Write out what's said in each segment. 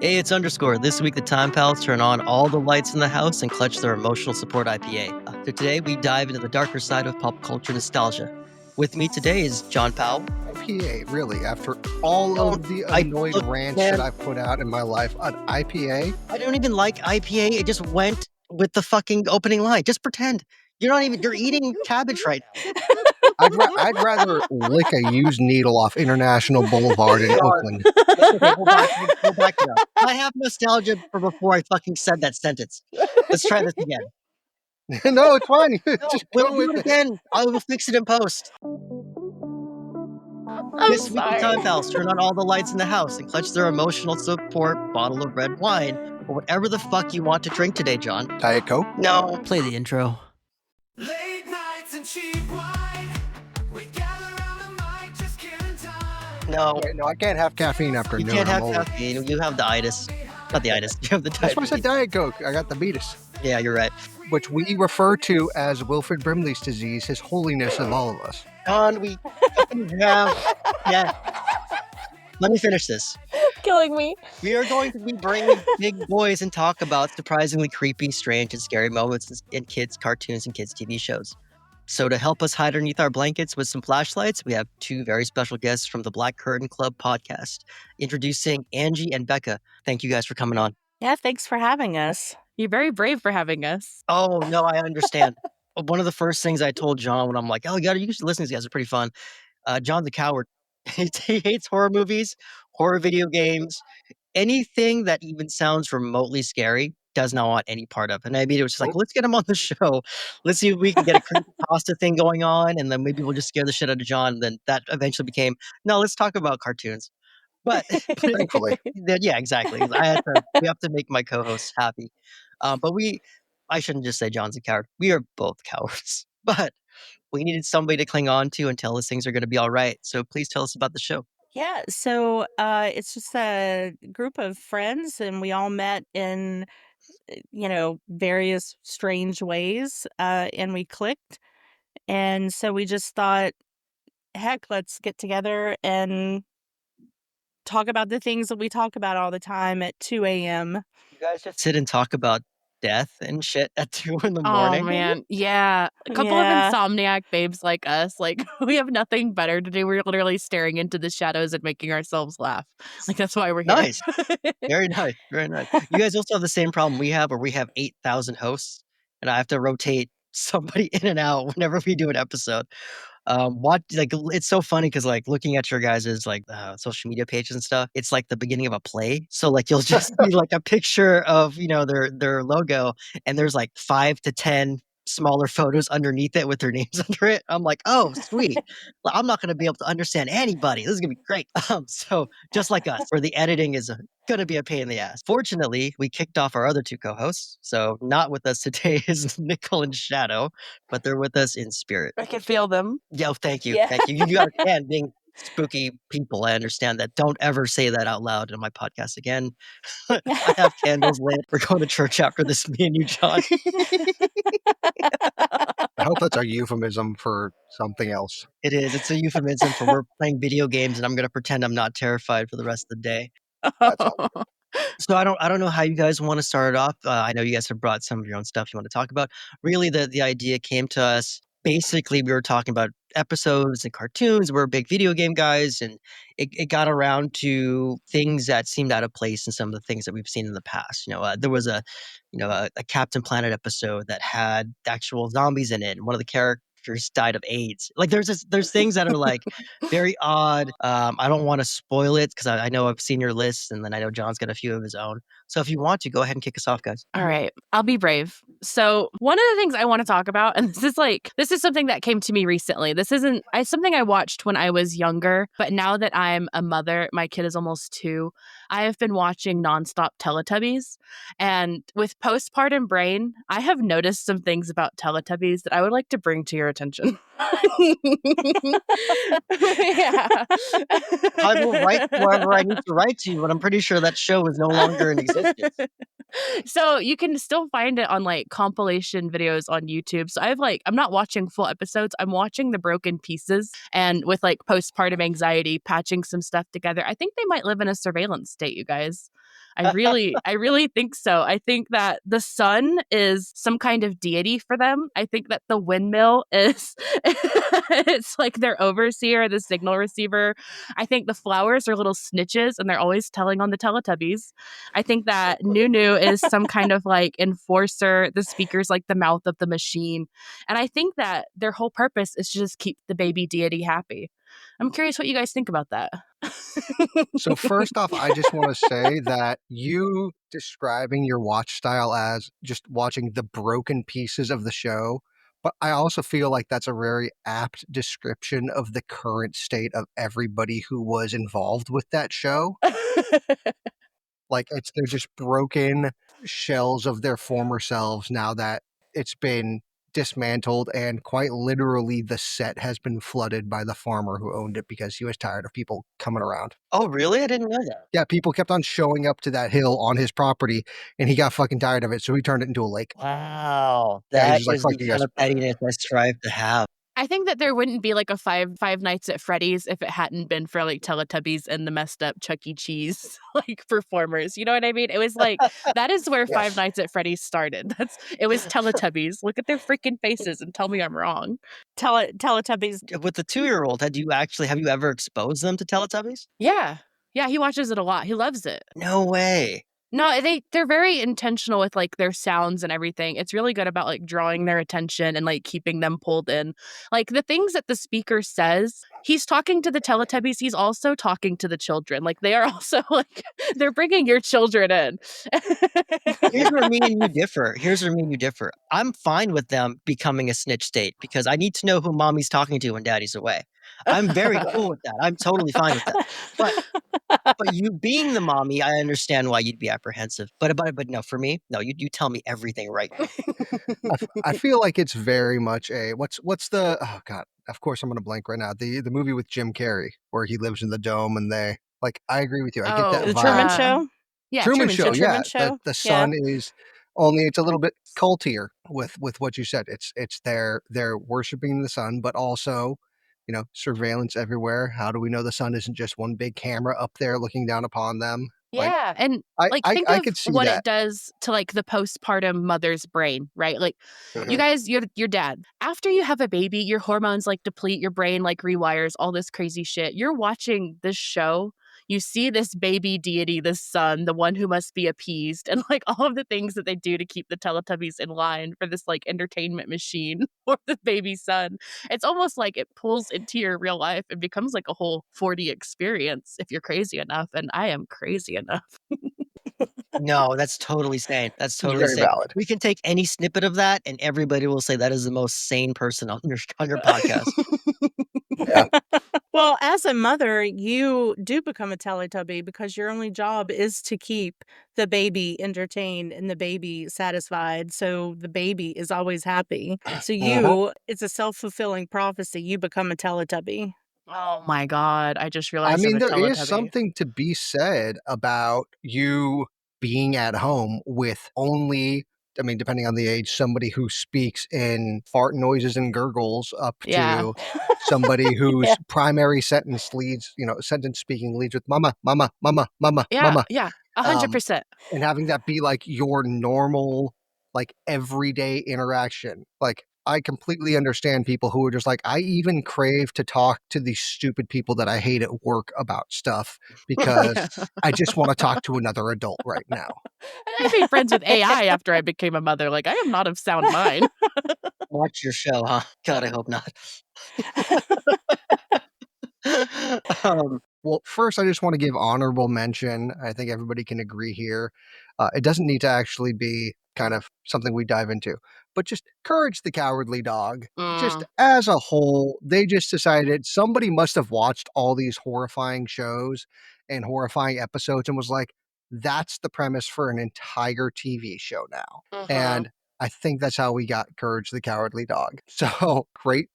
Hey, it's Underscore. This week, the Time Pals turn on all the lights in the house and clutch their emotional support IPA. So today, we dive into the darker side of pop culture nostalgia. With me today is John Powell. IPA, really? After all of the annoyed rants that I've put out in my life on IPA? I don't even like IPA. It just went with the fucking opening line. Just pretend. You're eating cabbage right now. I'd rather lick a used needle off International Boulevard in Oakland. Okay, go back it up. I have nostalgia for before I fucking said that sentence. Let's try this again. No, it's fine. We'll do it again. I will fix it in post. This week, the Time Pals turn on all the lights in the house and clutch their emotional support bottle of red wine or whatever the fuck you want to drink today, John. Diet Coke? No. Play the intro. Late nights and cheap wine. We gather around the mic, just killing time. No. No, I can't have caffeine after You noon. can't have I'm old. caffeine. You have the itis. Not the itis. You have the That's why I diabetes. said Diet Coke. I got the beatus. Yeah, you're right. Which we refer to as Wilfred Brimley's disease, his holiness of all of us. John, we fucking have... Yeah. Let me finish this. Killing me. We are going to be bringing big boys and talk about surprisingly creepy, strange, and scary moments in kids' cartoons and kids' TV shows. So to help us hide underneath our blankets with some flashlights, we have two very special guests from the Black Curtain Club podcast. Introducing Angie and Becca. Thank you guys for coming on. Yeah, thanks for having us. You're very brave for having us. Oh, no, I understand. One of the first things I told John when I'm like, oh, you should listen to these guys. They're pretty fun. John's a coward. He hates horror movies, horror video games, anything that even sounds remotely scary. Does not want any part of. And I mean, it was just like, let's get him on the show. Let's see if we can get a creepypasta thing going on. And then maybe we'll just scare the shit out of John. And then that eventually became, no, let's talk about cartoons. But Thankfully. yeah, exactly. We have to make my co-hosts happy. But I shouldn't just say John's a coward. We are both cowards. But we needed somebody to cling on to and tell us things are going to be all right. So please tell us about the show. Yeah, so it's just a group of friends, and we all met in, various strange ways, and we clicked. And so we just thought, heck, let's get together and talk about the things that we talk about all the time at 2 a.m. You guys just sit and talk about death and shit at 2 in the morning. Oh, man. Yeah. A couple of insomniac babes like us. Like, we have nothing better to do. We're literally staring into the shadows and making ourselves laugh. Like, that's why we're here. Nice. Very nice. Very nice. You guys also have the same problem we have where we have 8,000 hosts and I have to rotate somebody in and out whenever we do an episode. It's so funny because like looking at your guys' like social media pages and stuff, it's like the beginning of a play. So like you'll just see like a picture of their logo, and there's like 5 to 10 smaller photos underneath it with their names under it. I'm like, oh sweet, well, I'm not going to be able to understand anybody. This is gonna be great. So just like us, where the editing is gonna be a pain in the ass. Fortunately, we kicked off our other two co-hosts, so not with us today is Nicole and Shadow, but they're with us in spirit. I can feel them. Yo, thank you. Yeah. Thank you. You understand being spooky people. I understand that. Don't ever say that out loud in my podcast again. I have candles lit. We're going to church after this, me and you, John. I hope that's a euphemism for something else. It is. It's a euphemism for we're playing video games and I'm going to pretend I'm not terrified for the rest of the day. So I don't know how you guys want to start it off. I know you guys have brought some of your own stuff you want to talk about. Really, the idea came to us. Basically, we were talking about episodes and cartoons. We're big video game guys, and it got around to things that seemed out of place in some of the things that we've seen in the past. There was a Captain Planet episode that had actual zombies in it, and one of the characters died of AIDS. Like there's things that are like very odd. I don't want to spoil it because I know I've seen your list, and then I know John's got a few of his own. So if you want to, go ahead and kick us off, guys. All right. I'll be brave. So one of the things I want to talk about, and this is something that came to me recently. This isn't something I watched when I was younger, but now that I'm a mother, my kid is almost 2, I have been watching nonstop Teletubbies. And with postpartum brain, I have noticed some things about Teletubbies that I would like to bring to your attention. Yeah. I will write wherever I need to write to you, but I'm pretty sure that show is no longer in existence. So you can still find it on like compilation videos on YouTube. So I'm not watching full episodes. I'm watching the broken pieces and with like postpartum anxiety, patching some stuff together. I think they might live in a surveillance state, you guys. I really think so. I think that the sun is some kind of deity for them. I think that the windmill is it's like their overseer, the signal receiver. I think the flowers are little snitches and they're always telling on the Teletubbies. I think that Nunu is some kind of like enforcer. The speaker's like the mouth of the machine. And I think that their whole purpose is to just keep the baby deity happy. I'm curious what you guys think about that. So first off, I just want to say that you describing your watch style as just watching the broken pieces of the show, but I also feel like that's a very apt description of the current state of everybody who was involved with that show. Like they're just broken shells of their former selves now that it's been dismantled, and quite literally the set has been flooded by the farmer who owned it because he was tired of people coming around. Oh, really? I didn't know that. Yeah, people kept on showing up to that hill on his property, and he got fucking tired of it, so he turned it into a lake. Wow. Yeah, he's That just like, is "Fuck the you kind guys." of pettiness I strive to have. I think that there wouldn't be like a Five Nights at Freddy's if it hadn't been for like Teletubbies and the messed up Chuck E. Cheese like performers. You know what I mean? It was like that is where Five Yes. Nights at Freddy's started. It was Teletubbies. Look at their freaking faces and tell me I'm wrong. Teletubbies. With the 2-year-old, have you ever exposed them to Teletubbies? Yeah. Yeah, he watches it a lot. He loves it. No way. No, they're very intentional with like their sounds and everything. It's really good about like drawing their attention and like keeping them pulled in. Like the things that the speaker says, he's talking to the Teletubbies, he's also talking to the children. Like they are also like they're bringing your children in. Here's where me and you differ. I'm fine with them becoming a snitch state because I need to know who mommy's talking to when daddy's away. I'm very cool with that. I'm totally fine with that. But you being the mommy, I understand why you'd be apprehensive. But no, for me, no, you tell me everything right now. I feel like it's very much a what's the oh god, of course I'm gonna blank right now. The movie with Jim Carrey where he lives in the dome and they like I agree with you. I get that The vibe. Truman Show? Yeah, Truman The Show, Truman yeah. Show? The Yeah. son is only it's a little bit cultier with what you said. It's they're worshiping the sun, but also, surveillance everywhere. How do we know the sun isn't just one big camera up there looking down upon them? Like Yeah, and like think I of could see what that. it does to like the postpartum mother's brain, right? Like you Mhm. guys, your dad. After you have a baby, your hormones like deplete, your brain like rewires, all this crazy shit. You're watching this show. You see this baby deity, this son, the one who must be appeased, and like all of the things that they do to keep the Teletubbies in line for this like entertainment machine for the baby son. It's almost like it pulls into your real life and becomes like a whole 4D experience if you're crazy enough. And I am crazy enough. No, that's totally sane. That's It's totally very sane. valid. We can take any snippet of that, and everybody will say that is the most sane person on your podcast. Yeah. Well, as a mother, you do become a Teletubby because your only job is to keep the baby entertained and the baby satisfied. So the baby is always happy. So it's a self-fulfilling prophecy. You become a Teletubby. Oh my God. I just I realized I'm mean, a there is Teletubby. something to be said about you being at home with only, I mean, depending on the age, somebody who speaks in fart noises and gurgles up Yeah. to somebody Yeah. whose primary sentence speaking leads with mama, mama, mama, mama, Yeah. mama. Yeah. Um, 100%. and having that be like your normal, like everyday interaction. Like, I completely understand people who are just like, I even crave to talk to these stupid people that I hate at work about stuff because I just want to talk to another adult right now. I made friends with AI after I became a mother. Like, I am not of sound mind. Watch your show, huh? God, I hope not. Well, first, I just want to give honorable mention. I think everybody can agree here. It doesn't need to actually be kind of something we dive into, but just Courage the Cowardly Dog. Just as a whole, they just decided somebody must have watched all these horrifying shows and horrifying episodes and was like, that's the premise for an entire TV show now. And I think that's how we got Courage the Cowardly Dog. So great,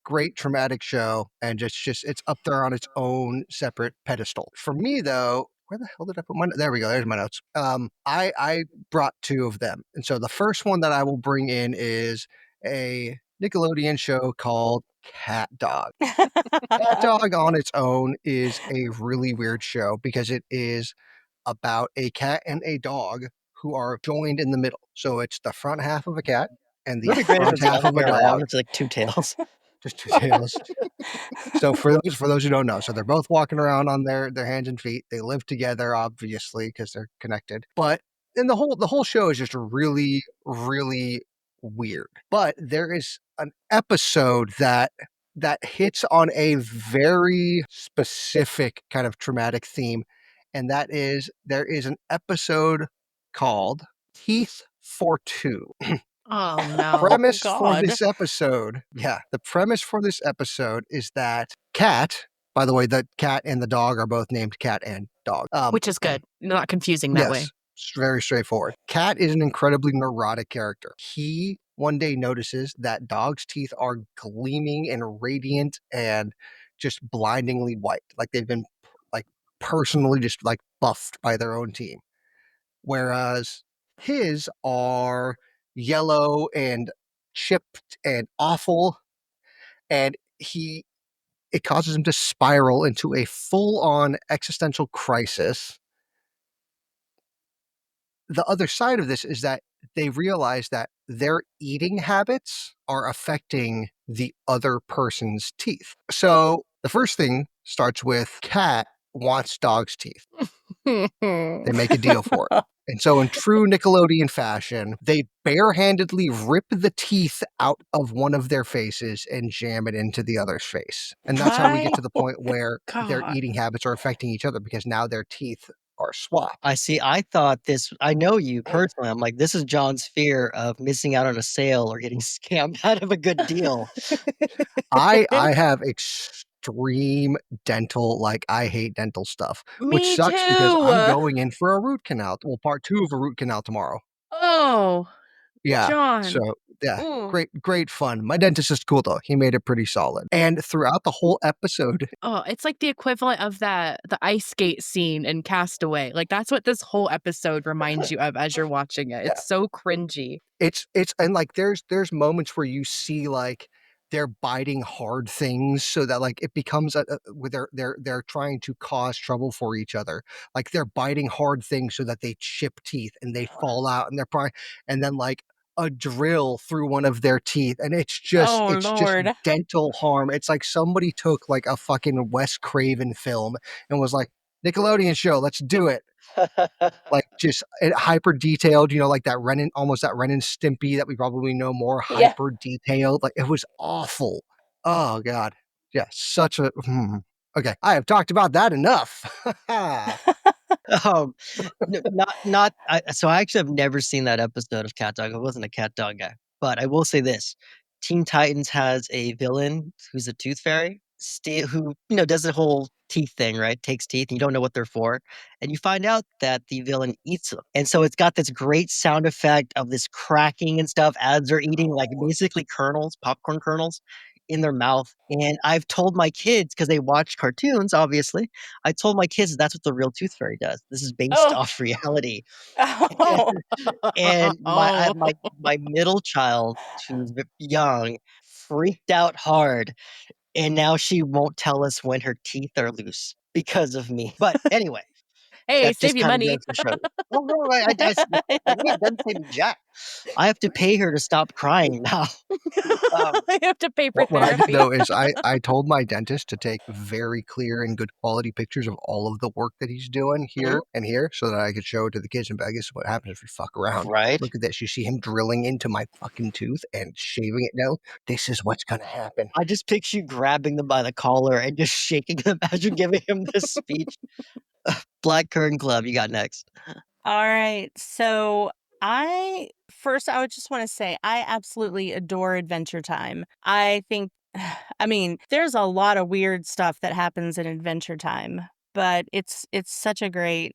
great traumatic show, and just it's up there on its own separate pedestal. For me though, where the hell did I put my? There we go. There's my notes. I brought two of them, and so the first one that I will bring in is a Nickelodeon show called CatDog. CatDog on its own is a really weird show because it is about a cat and a dog who are joined in the middle. So it's the front half of a cat and the That'd be great if front it's half one of a pair of dog. arms, it's like two tails. Just two tails. So for those who don't know, so they're both walking around on their hands and feet. They live together, obviously, because they're connected. But then the whole show is just really, really weird. But there is an episode that hits on a very specific kind of traumatic theme, and that is there is an episode called Teeth for Two. Oh no. Premise for God. this episode. Yeah, the premise for this episode is that Cat, by the way, the cat and the dog are both named Cat and Dog. Which is good. Not confusing that way. Yes, it's very straightforward. Cat is an incredibly neurotic character. He one day notices that Dog's teeth are gleaming and radiant and just blindingly white, like they've been like personally just like buffed by their own team. Whereas his are yellow and chipped and awful, and it causes him to spiral into a full-on existential crisis. The other side of this is that they realize that their eating habits are affecting the other person's teeth. So the first thing starts with Cat wants Dog's teeth. They make a deal for it. And so in true Nickelodeon fashion, they barehandedly rip the teeth out of one of their faces and jam it into the other's face. And that's how we get to the point where their God. eating habits are affecting each other because now their teeth are swapped. I see. I thought this. I know you personally. I'm like, this is John's fear of missing out on a sale or getting scammed out of a good deal. I have extreme dental, like I hate dental stuff, which Me sucks because too. I'm going in for a root canal. Well, part 2 of a root canal tomorrow. Oh, Yeah. John. So yeah, Ooh. great fun. My dentist is cool though. He made it pretty solid. And throughout the whole episode, Oh, it's like the equivalent of the ice skate scene in Castaway. Like that's what this whole episode reminds you of as you're watching it. Yeah. It's so cringy. it's and like there's moments where you see like they're biting hard things so that like it becomes where they're trying to cause trouble for each other. Like they're biting hard things so that they chip teeth and they fall out and they're probably and then like a drill through one of their teeth and it's just Oh, Lord. dental harm. It's like somebody took like a fucking Wes Craven film and was like, Nickelodeon show, let's do it. Like just hyper detailed, like that almost that Ren and Stimpy that we probably know more, Yeah. hyper detailed. Like it was awful. Oh God. Yeah, such a okay. I have talked about that enough. Um, not. So I actually have never seen that episode of CatDog. I wasn't a CatDog guy, but I will say this: Teen Titans has a villain who's a tooth fairy, who does the whole teeth thing, right? Takes teeth, and you don't know what they're for, and you find out that the villain eats them, and so it's got this great sound effect of this cracking and stuff as they're eating, like basically kernels, popcorn kernels, in their mouth. And I've told my kids because they watch cartoons, obviously. I told my kids that's what the real tooth fairy does. This is based Oh. off reality. Oh. And my Oh. my middle child, who's young, freaked out hard, and now she won't tell us when her teeth are loose because of me. But anyway, Hey, that save just you kind of money. goes to show. Oh no, it doesn't save me jack. I have to pay her to stop crying now. I have to pay for What I did therapy. though is I told my dentist to take very clear and good quality pictures of all of the work that he's doing here and here so that I could show it to the kids and be like, this is what happens if we fuck around. Right? Look at this. You see him drilling into my fucking tooth and shaving it down. This is what's gonna happen. I just picture you grabbing them by the collar and just shaking them as you're giving him this speech. Black Curtain Club, you got next. All right. So I would just want to say I absolutely adore Adventure Time. I think, there's a lot of weird stuff that happens in Adventure Time, but it's such a great,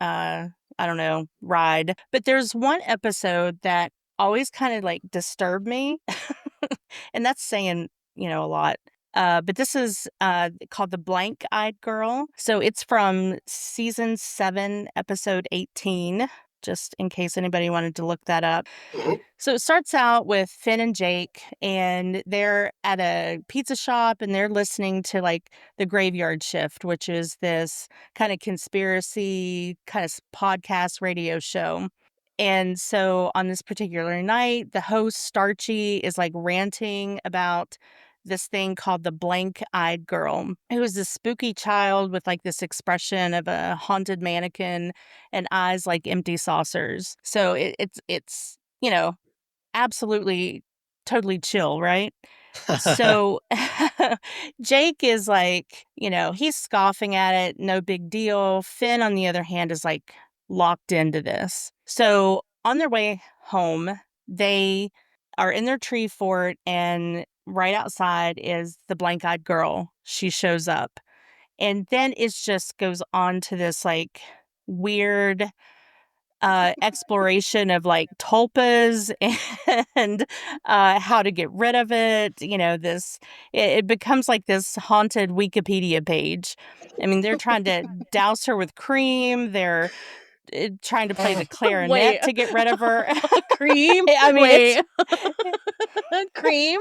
I don't know, ride. But there's one episode that always kind of like disturbed me, and that's saying, a lot. But this is called The Blank-Eyed Girl. So it's from season 7, episode 18, just in case anybody wanted to look that up. So it starts out with Finn and Jake, and they're at a pizza shop and they're listening to like the Graveyard Shift, which is this kind of conspiracy kind of podcast radio show. And so on this particular night, the host Starchy is like ranting about this thing called the blank-eyed girl, who is this spooky child with like this expression of a haunted mannequin and eyes like empty saucers. So it's absolutely totally chill, right? So Jake is like, he's scoffing at it, no big deal. Finn, on the other hand, is like locked into this. So on their way home, they are in their tree fort, and right outside is the blank eyed girl. She shows up. And then it just goes on to this like weird exploration of like tulpas and how to get rid of it. It becomes like this haunted Wikipedia page. I mean, they're trying to douse her with cream. They're trying to play the clarinet Wait. to get rid of her. Cream? I mean, Wait. Cream?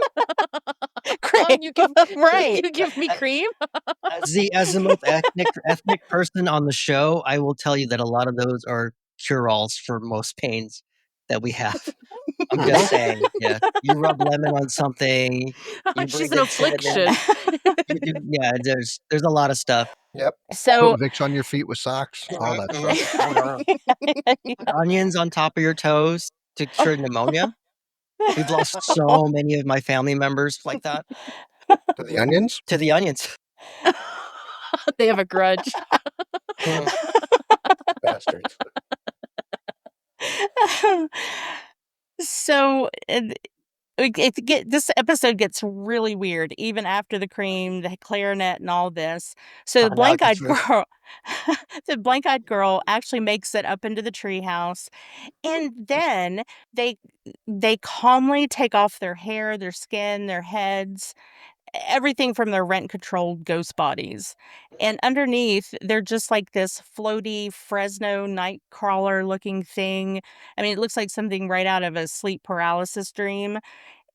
Cream. Right. You give me cream? As the most ethnic person on the show, I will tell you that a lot of those are cure-alls for most pains that we have. I'm just saying, yeah. You rub lemon on something, you She's breathe an in cinnamon. affliction. Yeah, there's a lot of stuff. Yep. So Put Vicks on your feet with socks, all that stuff. Onions on top of your toes to cure pneumonia. We've lost so many of my family members like that To the onions? to the onions. They have a grudge. Bastards. So this episode gets really weird, even after the cream, the clarinet, and all this. So the Now it gets blank-eyed girl, the blank-eyed girl actually makes it up into the treehouse, and then they calmly take off their hair, their skin, their heads, everything from their rent-controlled ghost bodies. And underneath, they're just like this floaty Fresno night crawler looking thing. I mean, it looks like something right out of a sleep paralysis dream.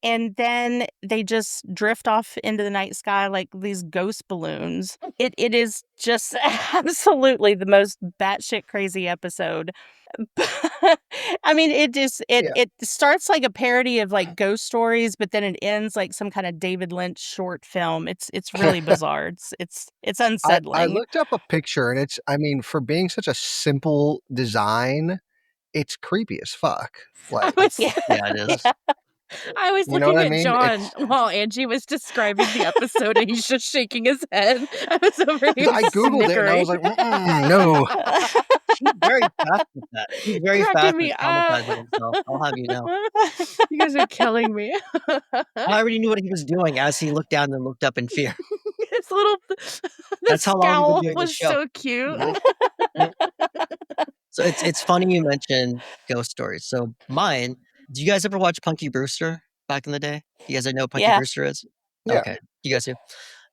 And then they just drift off into the night sky like these ghost balloons. It is just absolutely the most batshit crazy episode. I mean, it starts like a parody of like ghost stories, but then it ends like some kind of David Lynch short film. It's really bizarre. It's I unsettling. looked up a picture, and for being such a simple design, it's creepy as fuck. Like, Yeah. Yeah, it is. I was You know looking what I at mean? John while Angie was describing the episode, and he's just shaking his head. I was over here I googled it, and I was like, no. He's very fast with that. He's very Cracking fast me at traumatizing up. himself. I'll have you know. You guys are killing me. I already knew what he was doing as he looked down and looked up in fear. His little That's how long we've been scowl doing this was show. so cute. So it's funny you mentioned ghost stories. So mine, do you guys ever watch Punky Brewster back in the day? You guys know who Punky Yeah. Brewster is? Yeah. Okay, you guys do.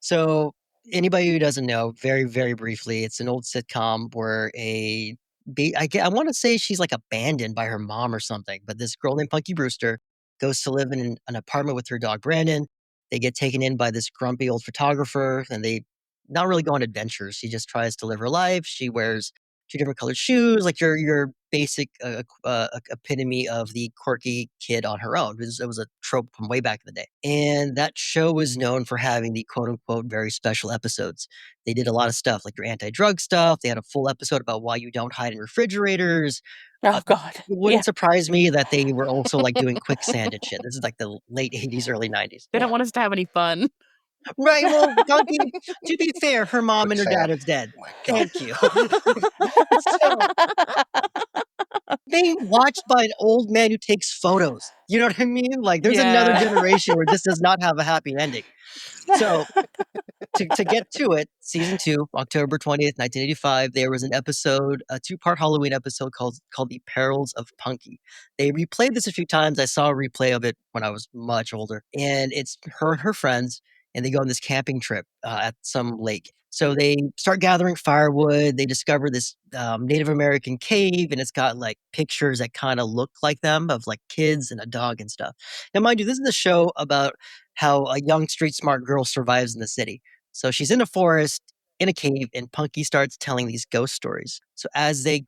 So anybody who doesn't know, very, very briefly, it's an old sitcom where I want to say she's like abandoned by her mom or something, but this girl named Punky Brewster goes to live in an apartment with her dog Brandon. They get taken in by this grumpy old photographer, and they not really go on adventures. She just tries to live her life. She wears 2 different colored shoes, like your basic epitome of the quirky kid on her own. It was a trope from way back in the day. And that show was known for having the quote unquote very special episodes. They did a lot of stuff like your anti-drug stuff. They had a full episode about why you don't hide in refrigerators. Oh God. It wouldn't surprise me that they were also like doing quicksand and shit. This is like the late 80s, early 90s. They don't want us to have any fun. Right. Well, Punky, to be fair, her mom and her dad Quicksand. are dead. Oh my God. Thank you. So, being watched by an old man who takes photos. You know what I mean? Like, there's another Yeah. generation where this does not have a happy ending. So, to get to it, season 2, October 20th, 1985, there was an episode, a 2-part Halloween episode called The Perils of Punky. They replayed this a few times. I saw a replay of it when I was much older. And it's her and her friends and they go on this camping trip at some lake. So they start gathering firewood. They discover this Native American cave, and it's got like pictures that kind of look like them of like kids and a dog and stuff. Now, mind you, this is a show about how a young street smart girl survives in the city. So she's in a forest in a cave, and Punky starts telling these ghost stories. So as they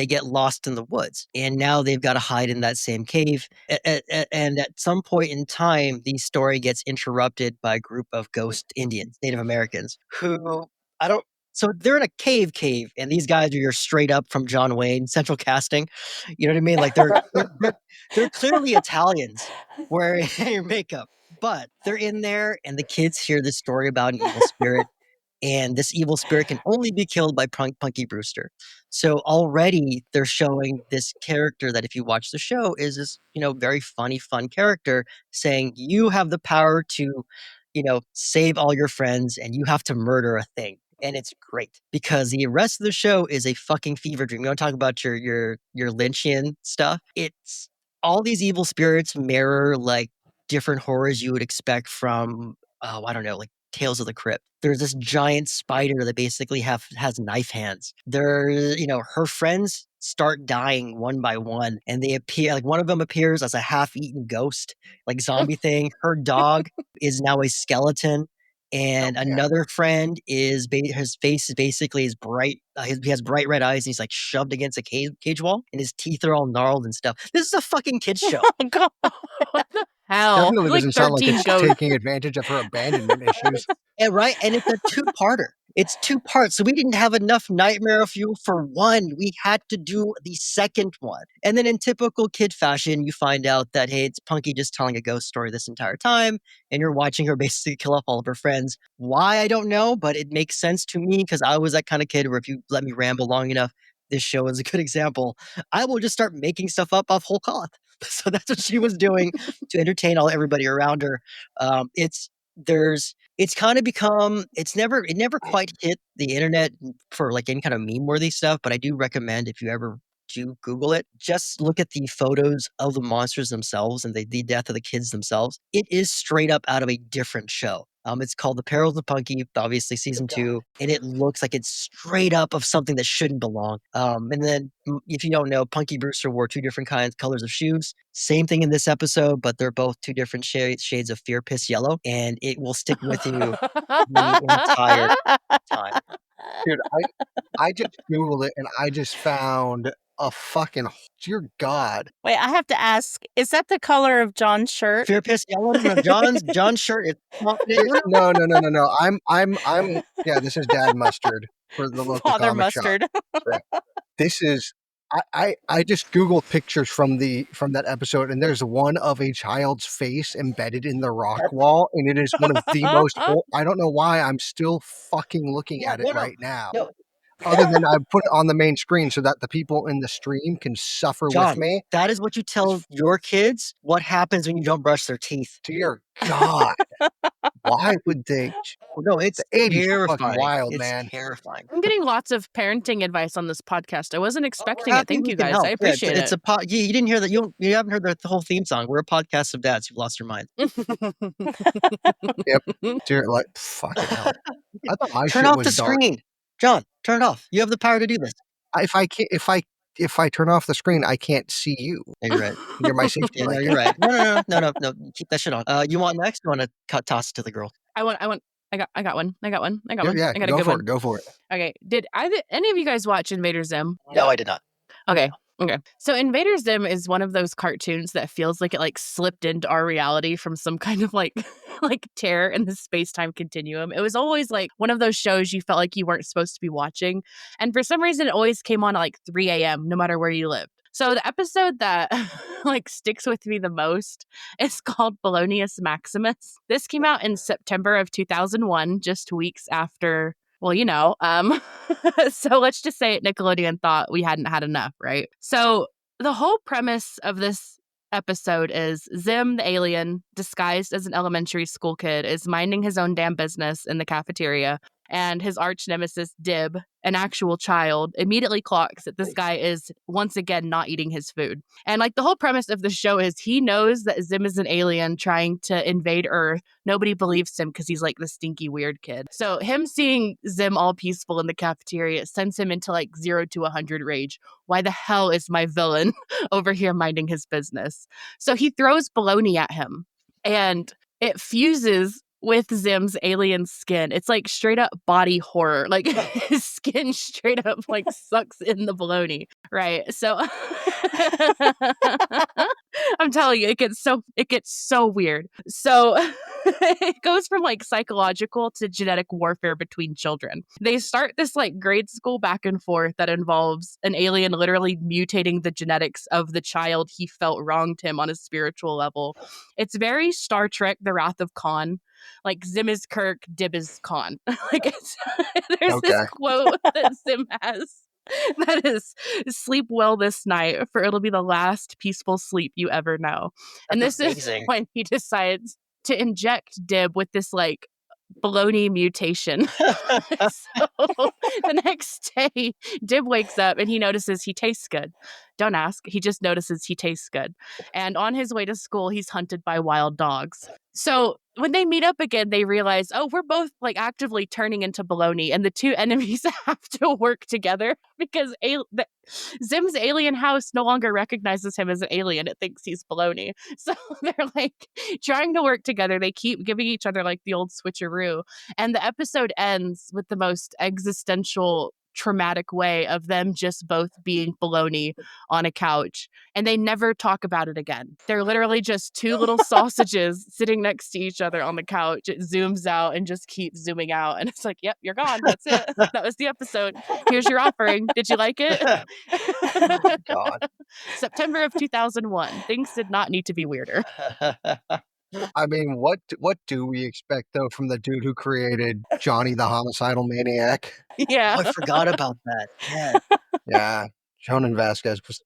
get lost in the woods, and now they've got to hide in that same cave. And at some point in time, the story gets interrupted by a group of ghost Indians, Native Americans, who I don't. So they're in a cave, and these guys are your straight up from John Wayne central casting. You know what I mean? Like they're clearly Italians wearing your makeup, but they're in there, and the kids hear this story about an evil spirit, and this evil spirit can only be killed by Punky Brewster. So already they're showing this character that, if you watch the show, is this, very funny, fun character saying you have the power to, save all your friends, and you have to murder a thing. And it's great because the rest of the show is a fucking fever dream. You want to talk about your Lynchian stuff? It's all these evil spirits mirror like different horrors you would expect from, I don't know, like Tales of the Crypt. There's this giant spider that basically has knife hands. Her friends start dying one by one, and they appear, like one of them appears as a half-eaten ghost, like zombie thing. Her dog is now a skeleton, and another friend his face is basically is bright. He has bright red eyes, and he's like shoved against a cage wall, and his teeth are all gnarled and stuff. This is a fucking kids show. Oh, God. What the hell? Definitely Like doesn't sound like 13 it's ghosts. taking advantage of her abandonment issues. And it's a two-parter. It's 2 parts. So we didn't have enough nightmare fuel for one. We had to do the second one. And then in typical kid fashion, you find out that, hey, it's Punky just telling a ghost story this entire time, and you're watching her basically kill off all of her friends. Why, I don't know, but it makes sense to me because I was that kind of kid where if you let me ramble long enough, this show is a good example. I will just start making stuff up off whole cloth. So that's what she was doing to entertain everybody around her. It's kind of become, it never quite hit the internet for like any kind of meme worthy stuff, but I do recommend, if you ever do Google it, just look at the photos of the monsters themselves and the death of the kids themselves. It is straight up out of a different show. It's called The Perils of Punky, obviously season 2, and it looks like it's straight up of something that shouldn't belong. And then, if you don't know, Punky Brewster wore 2 different colors of shoes. Same thing in this episode, but they're both 2 different shades of fear piss yellow, and it will stick with you the entire time. Dude, I just Googled it and I just found a fucking, dear God. Wait, I have to ask, is that the color of John's shirt? Fear piss yellow? No, John's shirt is not No. I'm yeah, this is Dad Mustard for the local Father comic shop. Mustard. This is I just Googled pictures from that episode, and there's one of a child's face embedded in the rock wall, and it is one of the most I don't know why I'm still fucking looking at it right now. No. Other than I put it on the main screen so that the people in the stream can suffer John, with me. that is what you tell your kids what happens when you don't brush their teeth. Dear God. Why would they? No, it's The 80s were terrifying. fucking wild, It's man. terrifying. I'm getting lots of parenting advice on this podcast. I wasn't expecting it. Thank you guys. I appreciate It's it. you didn't hear that. You haven't heard the whole theme song. We're a podcast of dads who've lost their mind. Yep. Dear, like, fucking hell. I thought my Turn shit off was the dark. screen. John, turn it off. You have the power to do this. If I turn off the screen, I can't see you. No, you're right. You're my safety Yeah, no, blanket. you're right. No. Keep that shit on. You want next? You want to toss it to the girl? I got one. I got one. Yeah, I got a good one. Go for it. Okay. Did any of you guys watch Invader Zim? No, I did not. Okay. So Invader Zim is one of those cartoons that feels like it like slipped into our reality from some kind of like tear in the space-time continuum. It was always like one of those shows you felt like you weren't supposed to be watching. And for some reason it always came on at like 3 a.m. no matter where you lived. So the episode that like sticks with me the most is called Baloney Maximus. This came out in September of 2001, just weeks after, so let's just say Nickelodeon thought we hadn't had enough, right? So the whole premise of this episode is Zim, the alien, disguised as an elementary school kid, is minding his own damn business in the cafeteria. And his arch nemesis, Dib, an actual child, immediately clocks that this guy is once again not eating his food. And like the whole premise of the show is he knows that Zim is an alien trying to invade Earth. Nobody believes him because he's like the stinky weird kid. So him seeing Zim all peaceful in the cafeteria sends him into like 0 to 100 rage. Why the hell is my villain over here minding his business? So he throws baloney at him and it fuses with Zim's alien skin. It's like straight up body horror. Like his skin straight up like sucks in the baloney. Right. So I'm telling you, it gets so weird. So it goes from like psychological to genetic warfare between children. They start this like grade school back and forth that involves an alien literally mutating the genetics of the child he felt wronged him on a spiritual level. It's very Star Trek, The Wrath of Khan. Like Zim is Kirk, Dib is Khan. There's this quote that Zim has that is sleep well this night, for it'll be the last peaceful sleep you ever know. And this is when he decides to inject Dib with this like baloney mutation. So the next day, Dib wakes up and he notices he tastes good. Don't ask. He just notices he tastes good. And on his way to school, he's hunted by wild dogs. So when they meet up again, they realize, oh, we're both like actively turning into baloney, and the two enemies have to work together because Zim's alien house no longer recognizes him as an alien. It thinks he's baloney. So they're like trying to work together. They keep giving each other like the old switcheroo. And the episode ends with the most existential, traumatic way of them just both being baloney on a couch, and they never talk about it again. They're literally just two little sausages sitting next to each other on the couch. It zooms out and just keeps zooming out, and it's like, yep, you're gone. That's it. That was the episode. Here's your offering. Did you like it? Oh my God. September of 2001. Things did not need to be weirder. I mean, what do we expect though from the dude who created Johnny the Homicidal Maniac? Yeah. Oh, I forgot about that. Yeah. Yeah, Jonan Vasquez was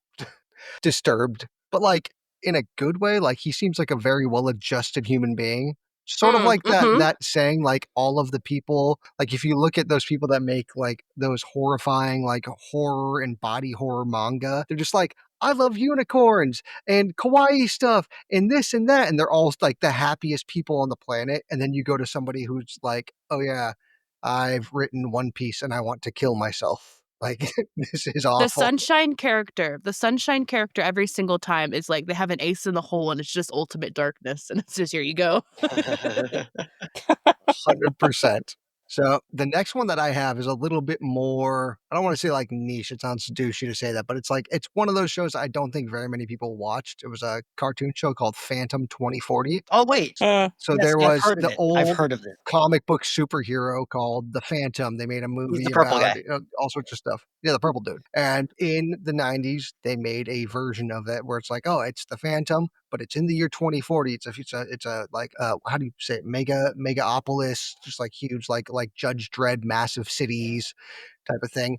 disturbed, but like in a good way. Like he seems like a very well-adjusted human being. Sort of like that saying, like all of the people, like if you look at those people that make like those horrifying like horror and body horror manga, they're just like, I love unicorns and kawaii stuff and this and that, and they're all like the happiest people on the planet. And then you go to somebody who's like, oh yeah, I've written One Piece and I want to kill myself. Like this is awful. The sunshine character every single time is like they have an ace in the hole and it's just ultimate darkness, and it's just here you go. 100%. So the next one that I have is a little bit more, I don't want to say like niche. It sounds douchey to say that, but it's like, it's one of those shows I don't think very many people watched. It was a cartoon show called Phantom 2040. Oh, wait. So Yes, there I've was heard of the it. old I've heard of it. comic book superhero called the Phantom. They made a movie the purple about guy. all sorts of stuff. Yeah, the purple dude. And in the 90s, they made a version of it where it's like, oh, it's the Phantom, but it's in the year 2040. It's a like how do you say it? Megaopolis, just like huge, like Judge Dredd, massive cities type of thing.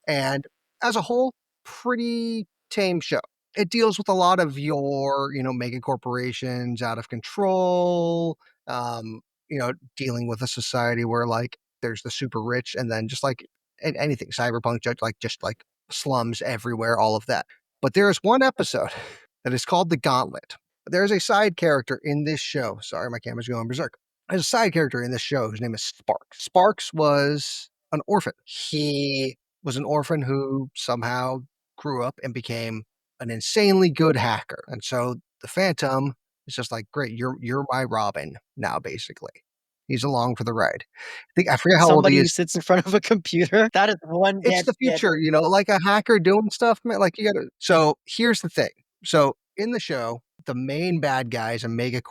And as a whole, pretty tame show. It deals with a lot of your, mega corporations out of control, dealing with a society where like there's the super rich and then just like anything, cyberpunk, just like slums everywhere, all of that. But there is one episode that is called The Gauntlet. There's a side character in this show. Sorry, my camera's going berserk. There's a side character in this show whose name is Sparks. Sparks was an orphan. He was an orphan who somehow grew up and became an insanely good hacker. And so the Phantom is just like, great, you're my Robin now, basically. He's along for the ride. I forget how old Somebody he who is. sits in front of a computer. That is one. It's the future, like a hacker doing stuff, man. Like you gotta. So here's the thing. So in the show, the main bad guy is a mega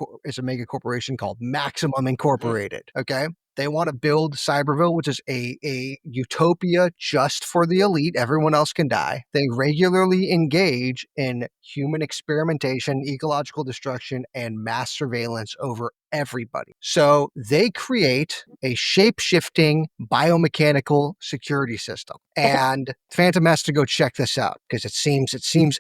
corporation called Maximum Incorporated. Okay. They want to build Cyberville, which is a utopia just for the elite. Everyone else can die. They regularly engage in human experimentation, ecological destruction, and mass surveillance over everybody. So they create a shape-shifting biomechanical security system. And Phantom has to go check this out because it seems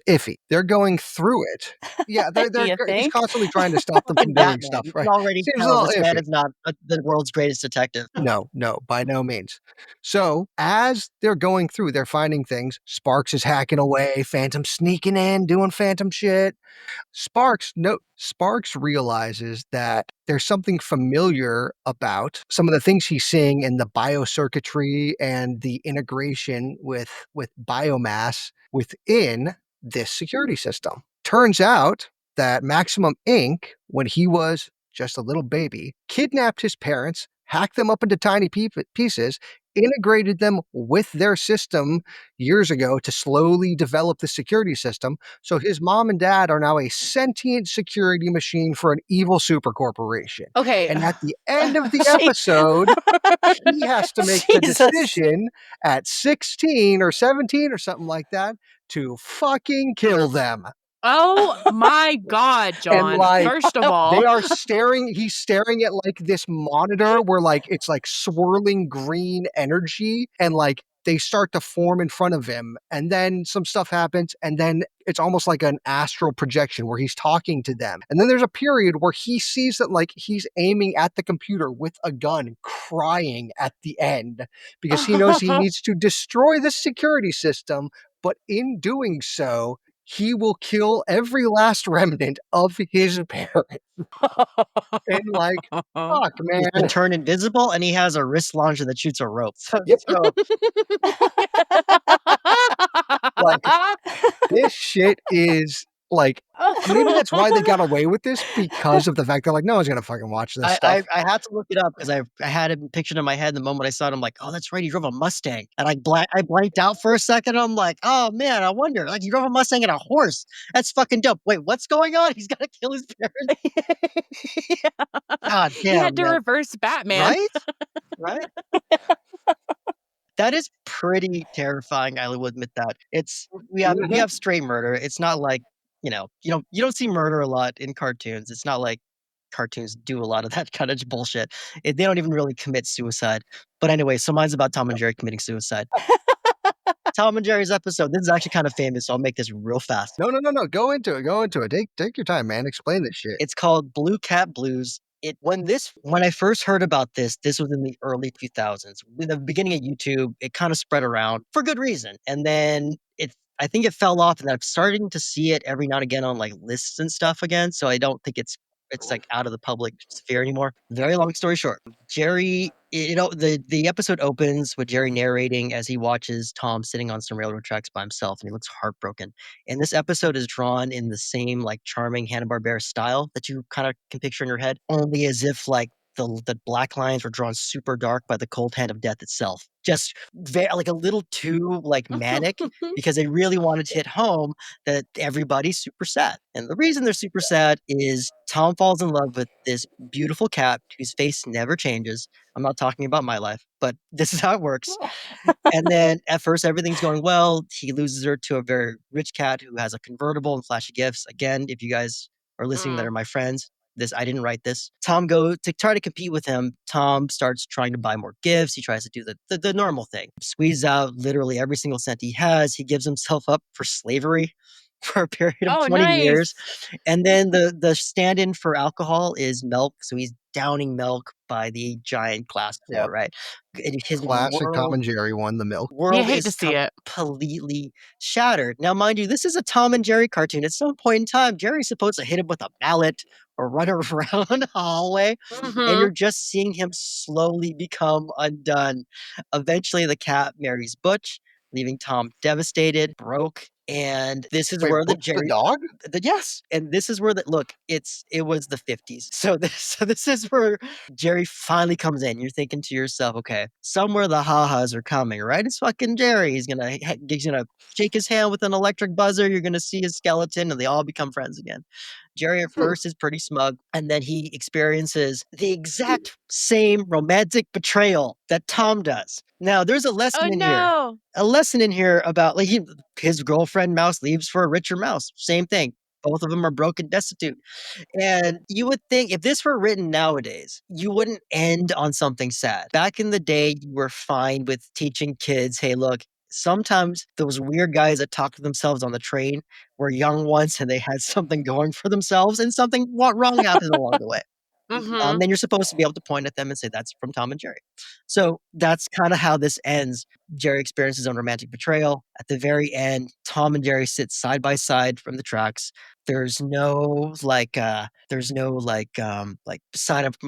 iffy. They're going through it. Yeah, You he's think? constantly trying to stop them from Fucking doing Batman. stuff, You right? can already Seems a tell little this man iffy. is not the world's greatest detective. No, by no means. So as they're going through, they're finding things. Sparks is hacking away, Phantom sneaking in, doing Phantom shit. Sparks realizes that there's something familiar about some of the things he's seeing in the biocircuitry and the integration with biomass within this security system. Turns out that Maximum Inc., when he was just a little baby, kidnapped his parents, hacked them up into tiny pieces, integrated them with their system years ago to slowly develop the security system. So his mom and dad are now a sentient security machine for an evil super corporation. Okay. And at the end of the Gee. episode, he has to make the Jesus. decision at 16 or 17 or something like that to fucking kill them. Oh my God, John. like, First of all, They are staring, he's staring at like this monitor where like it's like swirling green energy and like they start to form in front of him. And then some stuff happens and then it's almost like an astral projection where he's talking to them. And then there's a period where he sees that like he's aiming at the computer with a gun, crying at the end because he knows he needs to destroy the security system. But in doing so, he will kill every last remnant of his parents. And like, fuck, He's been man. turned invisible, and he has a wrist launcher that shoots a rope. So, Yep. Like, this shit is like, maybe that's why they got away with this because of the fact they're like, no one's gonna fucking watch this I stuff. had to look it up because I had it pictured in my head the moment I saw it. I'm like, oh, that's right. He drove a Mustang, and I blanked out for a second. I'm like, oh man, I wonder. Like, he drove a Mustang and a horse. That's fucking dope. Wait, what's going on? He's got to kill his parents. God he damn, had to man. reverse Batman. Right? Right? That is pretty terrifying. I will admit that. We have straight murder. It's not like, you don't see murder a lot in cartoons. It's not like cartoons do a lot of that kind of bullshit. They don't even really commit suicide. But anyway, so mine's about Tom and Jerry committing suicide. Tom and Jerry's episode. This is actually kind of famous, so I'll make this real fast. No. Go into it. Take your time, man. Explain this shit. It's called Blue Cat Blues. When I first heard about this was in the early 2000s. In the beginning of YouTube, it kind of spread around for good reason. And then I think it fell off, and I'm starting to see it every now and again on like lists and stuff again. So I don't think it's like out of the public sphere anymore. Very long story short, Jerry, the episode opens with Jerry narrating as he watches Tom sitting on some railroad tracks by himself, and he looks heartbroken. And this episode is drawn in the same like charming Hanna-Barbera style that you kind of can picture in your head, only as if like the black lines were drawn super dark by the cold hand of death itself. Just like a little too like manic because they really wanted to hit home that everybody's super sad. And the reason they're super sad is Tom falls in love with this beautiful cat whose face never changes. I'm not talking about my life, but this is how it works. And then at first everything's going well. He loses her to a very rich cat who has a convertible and flashy gifts. Again, if you guys are listening that are my friends, I didn't write this. Tom goes to try to compete with him. Tom starts trying to buy more gifts. He tries to do the normal thing. Squeeze out literally every single cent he has. He gives himself up for slavery for a period of 20 years. And then the stand-in for alcohol is milk. So he's downing milk by the giant glass floor, right? His Classic Tom and Jerry one, the milk. You hate to see it. Completely shattered. Now, mind you, this is a Tom and Jerry cartoon. At some point in time, Jerry's supposed to hit him with a mallet or run around a hallway, and you're just seeing him slowly become undone. Eventually, the cat marries Butch, leaving Tom devastated, broke. And this is where the Jerry dog? Yes. And this is where it was the 50s. So this is where Jerry finally comes in. You're thinking to yourself, okay, somewhere the ha-has are coming, right? It's fucking Jerry. He's gonna shake his hand with an electric buzzer. You're gonna see his skeleton, and they all become friends again. Jerry at first is pretty smug, and then he experiences the exact same romantic betrayal that Tom does. Now, there's a lesson here. A lesson in here about like his girlfriend mouse leaves for a richer mouse. Same thing. Both of them are broke and destitute. And you would think if this were written nowadays, you wouldn't end on something sad. Back in the day, you were fine with teaching kids, hey, look, sometimes those weird guys that talk to themselves on the train were young once and they had something going for themselves and something wrong happened along the way. Mhm. Then you're supposed to be able to point at them and say, that's from Tom and Jerry. So that's kind of how this ends. Jerry experiences his own romantic betrayal. At the very end, Tom and Jerry sit side by side from the tracks. There's no sign of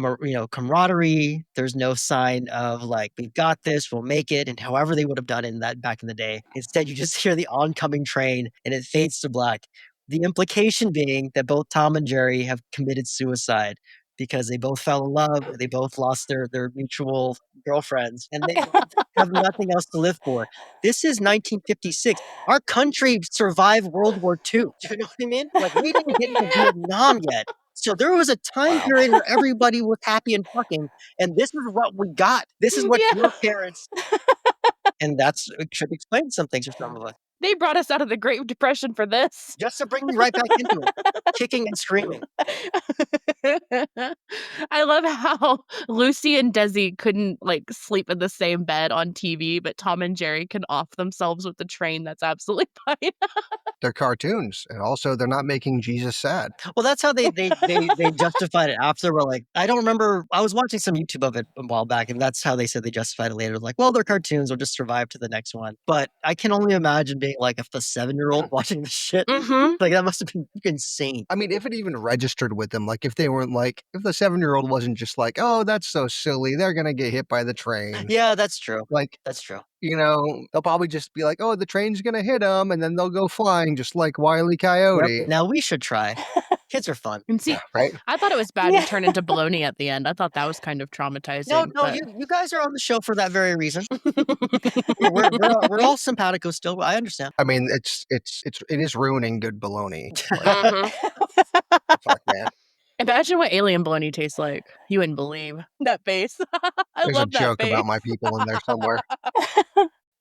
camaraderie. There's no sign of like we've got this, we'll make it, and however they would have done in that back in the day. Instead, you just hear the oncoming train and it fades to black. The implication being that both Tom and Jerry have committed suicide because they both fell in love, they both lost their mutual girlfriends, and they have nothing else to live for. This is 1956. Our country survived World War II. Do you know what I mean? Like, we didn't get into Vietnam yet. So there was a time period where everybody was happy and fucking, and this is what we got. This is what Yeah. your parents, and it should explain some things for some of us. They brought us out of the Great Depression for this. Just to bring me right back into it, kicking and screaming. I love how Lucy and Desi couldn't like sleep in the same bed on TV, but Tom and Jerry can off themselves with the train. That's absolutely fine. They're cartoons, and also they're not making Jesus sad. Well, that's how they justified it after. We're like, I don't remember. I was watching some YouTube of it a while back, and that's how they said they justified it later. Like, well, they're cartoons; they'll just survive to the next one. But I can only imagine being like if the 7-year-old watching this shit, Mhm. like that must have been insane. I mean, if it even registered with them, like if they weren't like, if the 7-year-old wasn't just like, oh, that's so silly, they're gonna get hit by the train. Yeah, that's true. Like, That's true. you know, they'll probably just be like, oh, the train's gonna hit them, and then they'll go flying just like Wile E. Coyote. Yep. Now we should try. Kids are fun. And see, Right? I thought it was bad Yeah. to turn into baloney at the end. I thought that was kind of traumatizing. No, but- you guys are on the show for that very reason. we're all simpatico still. But I understand. I mean, it is ruining good baloney. Like, Mhm. fuck, man. Imagine what alien baloney tastes like. You wouldn't believe that face. I There's a love that joke face. about my people in there somewhere.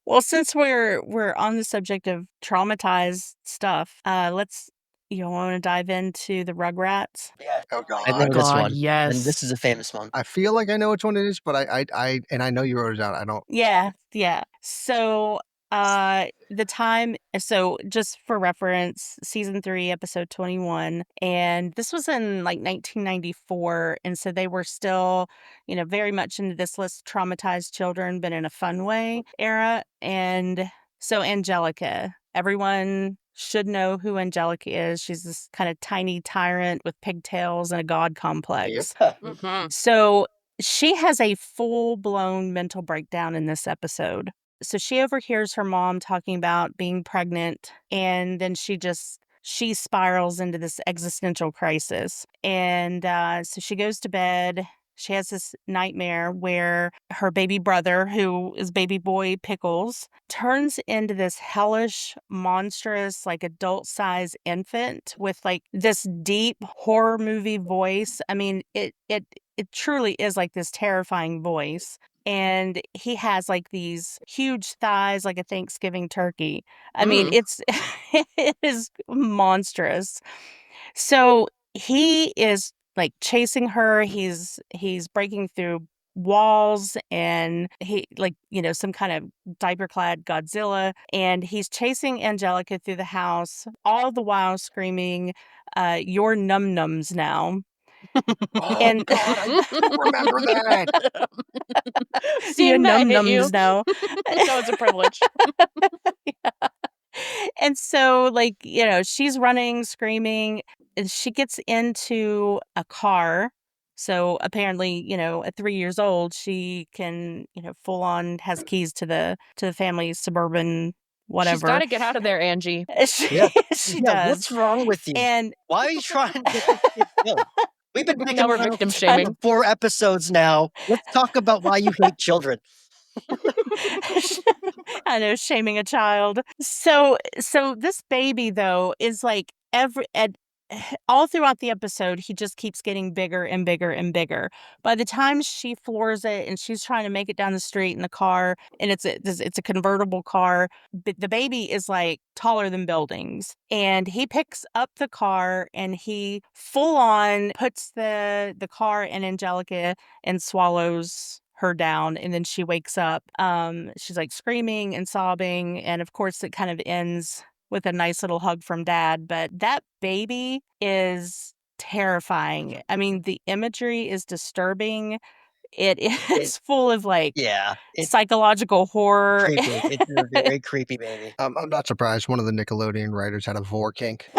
Well, since we're on the subject of traumatized stuff, let's want to dive into the Rugrats. Yeah. Oh I know God. this God, one. yes. And this is a famous one. I feel like I know which one it is, but I know you wrote it down. I don't. Yeah. So the time, so just for reference, season 3, episode 21, and this was in like 1994, and so they were still, very much into this list traumatized children, but in a fun way era. And so Angelica, everyone should know who Angelica is. She's this kind of tiny tyrant with pigtails and a god complex. Mhm. So she has a full-blown mental breakdown in this episode. So she overhears her mom talking about being pregnant, and then she spirals into this existential crisis. And so she goes to bed. She has this nightmare where her baby brother, who is baby boy Pickles, turns into this hellish, monstrous, like adult-size infant with like this deep horror movie voice. I mean, it truly is like this terrifying voice. And he has like these huge thighs, like a Thanksgiving turkey. I mean, it is monstrous. So he is like chasing her. He's breaking through walls, and he some kind of diaper-clad Godzilla, and he's chasing Angelica through the house, all the while screaming, "You're num-nums now." Oh And God, I remember that. You're Seeing that hit you, num-nums now. that was a privilege. And so, she's running, screaming, and she gets into a car. So apparently, at 3 years old, she can, full on has keys to the family's suburban She's whatever. got to get out of there, Angie. She, Yeah. she Yeah, does. what's wrong with you? And Why are you trying to get this kid killed? We've been making Now we're fun of victim for shaming. 4 episodes now. Let's talk about why you hate children. I know, shaming a child. So this baby though is like all throughout the episode, he just keeps getting bigger and bigger and bigger. By the time she floors it and she's trying to make it down the street in the car, and it's a convertible car, but the baby is like taller than buildings. And he picks up the car and he full on puts the car in Angelica and swallows her down, and then she wakes up. She's like screaming and sobbing, and of course it kind of ends with a nice little hug from Dad. But that baby is terrifying. I mean, the imagery is disturbing. It is full of like It's psychological horror. creepy. It's a very creepy baby. I'm not surprised one of the Nickelodeon writers had a vor kink.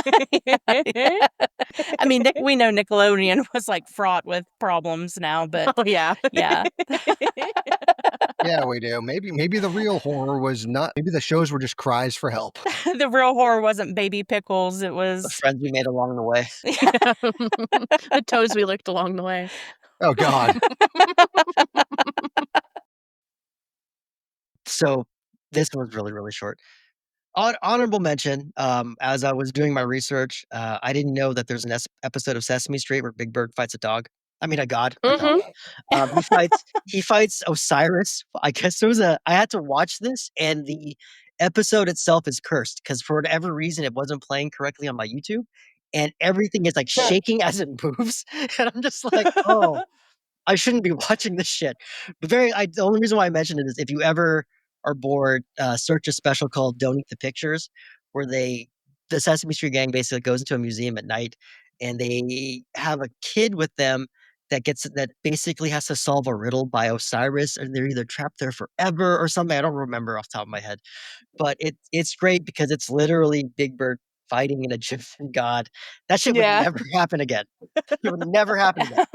I mean, we know Nickelodeon was like fraught with problems now, but Oh yeah. yeah. Yeah, we do. Maybe the real horror was not. Maybe the shows were just cries for help. The real horror wasn't baby pickles. It The was friends we made along the way. The toes we licked along the way. Oh God. So this was really, really short. Honorable mention, as I was doing my research, I didn't know that there's an episode of Sesame Street where Big Bird fights a dog. I mean, a god. A dog. He fights Osiris. I guess I had to watch this, and the episode itself is cursed because for whatever reason it wasn't playing correctly on my YouTube, and everything is like shaking as it moves, and I'm just like, oh, I shouldn't be watching this shit. But the only reason why I mentioned it is if you ever are bored, search a special called "Don't Eat the Pictures," where the Sesame Street gang basically goes into a museum at night, and they have a kid with them that basically has to solve a riddle by Osiris, and they're either trapped there forever or something. I don't remember off the top of my head, but it's great because it's literally Big Bird fighting an Egyptian god. That shit would never happen again. It would never happen again.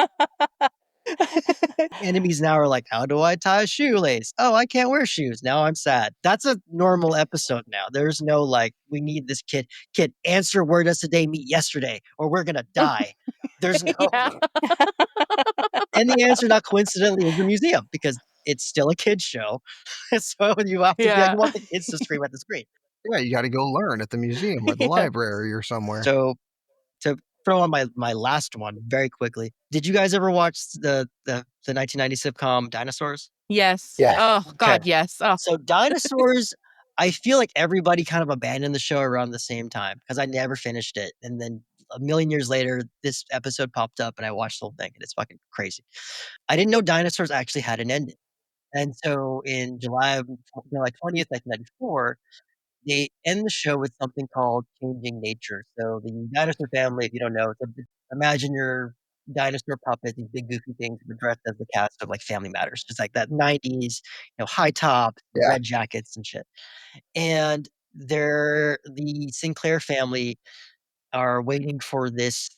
Enemies now are like, how do I tie a shoelace? Oh, I can't wear shoes. Now I'm sad. That's a normal episode now. There's no like, we need this kid. Kid, answer where does today meet yesterday, or we're gonna die. There's no and the answer, not coincidentally, is the museum because it's still a kid's show. So you have to be like, you want the kids to scream at the screen. Yeah, you got to go learn at the museum or the library or somewhere. So to throw on my last one very quickly. Did you guys ever watch the 1990 sitcom Dinosaurs? Yes. Yeah. Oh God, Okay. yes. Oh. So Dinosaurs, I feel like everybody kind of abandoned the show around the same time because I never finished it. And then a million years later, this episode popped up and I watched the whole thing and it's fucking crazy. I didn't know Dinosaurs actually had an ending. And so in July 20th, 1994, they end the show with something called changing nature. So the dinosaur family, if you don't know, imagine your dinosaur puppets, these big goofy things, but dressed as the cast of like Family Matters, just like that 90s, high top, red jackets and shit. And the Sinclair family are waiting for this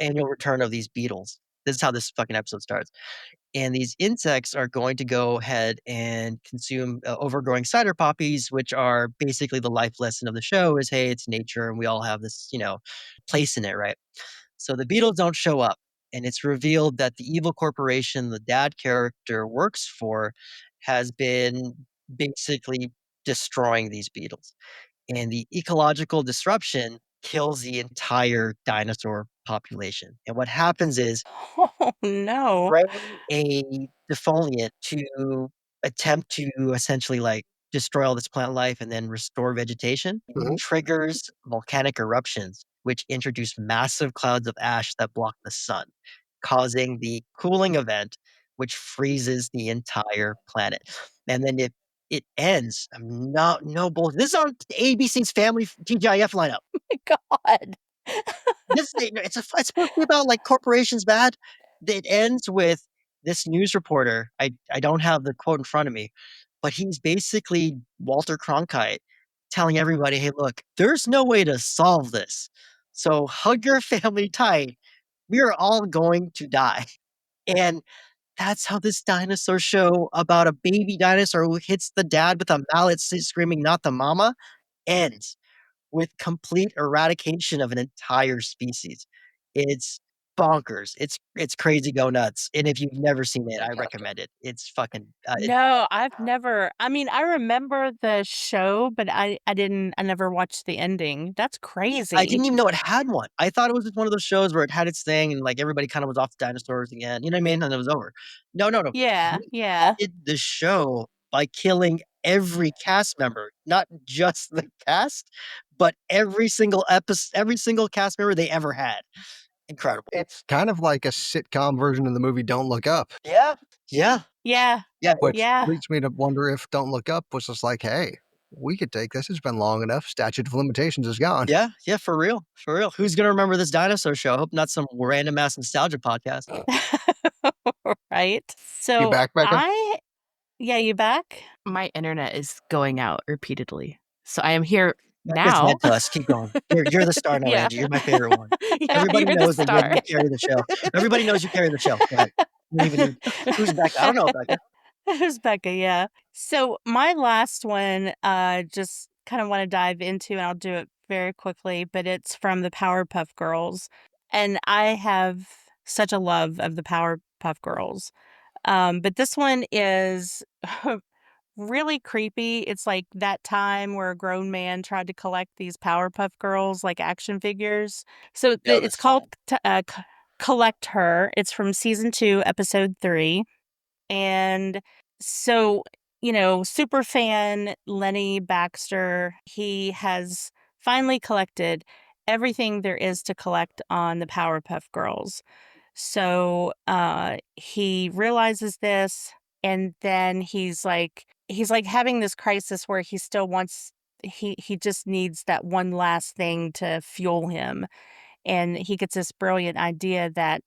annual return of these beetles. This is how this fucking episode starts. And these insects are going to go ahead and consume overgrowing cider poppies, which are basically the life lesson of the show is, hey, it's nature and we all have this, place in it, right? So the beetles don't show up. And it's revealed that the evil corporation the dad character works for has been basically destroying these beetles. And the ecological disruption kills the entire dinosaur population. And what happens is Oh no. a defoliant to attempt to essentially like destroy all this plant life and then restore vegetation triggers volcanic eruptions, which introduce massive clouds of ash that block the sun, causing the cooling event, which freezes the entire planet. And then if it ends, I'm not no bullshit. This is on ABC's Family TGIF lineup. Oh my God. It's supposed to be about like corporations bad. It ends with this news reporter. I don't have the quote in front of me, but he's basically Walter Cronkite telling everybody, hey, look, there's no way to solve this. So hug your family tight. We are all going to die. And that's how this dinosaur show about a baby dinosaur who hits the dad with a mallet screaming, not the mama, ends with complete eradication of an entire species. It's bonkers. It's crazy, go nuts. And if you've never seen it, I recommend it. It's fucking. No, I've never. I mean, I remember the show, but I never watched the ending. That's crazy. I didn't even know it had one. I thought it was just one of those shows where it had its thing and like everybody kind of was off the dinosaurs again. You know what I mean? And it was over. No, no, no. Yeah, They yeah. did the show by killing every cast member, not just the cast, but every single episode, every single cast member they ever had. Incredible. It's kind of like a sitcom version of the movie Don't Look Up, Yeah. Yeah. Yeah, Yeah. which yeah. leads me to wonder if Don't Look Up was just like, hey, we could take this. It's been long enough. Statute of limitations is gone. Yeah. Yeah. For real. For real. Who's going to remember this dinosaur show? I hope not some random ass nostalgia podcast. Right? You So back, Becca? yeah, you back? My internet is going out repeatedly. So I am here Becca's now. dead to us. Keep going. You're the star now, Yeah. Angie. You're my favorite one. Yeah, Everybody you're the knows that you star. carry the show. Everybody knows you carry the show. Go ahead. You don't even need, who's Becca? I don't know Becca. Who's Becca? Yeah. So my last one, just kind of want to dive into, and I'll do it very quickly, but it's from the Powerpuff Girls, and I have such a love of the Powerpuff Girls. But this one is really creepy. It's like that time where a grown man tried to collect these Powerpuff Girls like action figures. So it's called Collect Her. It's from season 2, episode 3. And so, super fan Lenny Baxter, he has finally collected everything there is to collect on the Powerpuff Girls. So he realizes this, and then he's like having this crisis where he still wants he just needs that one last thing to fuel him. And he gets this brilliant idea that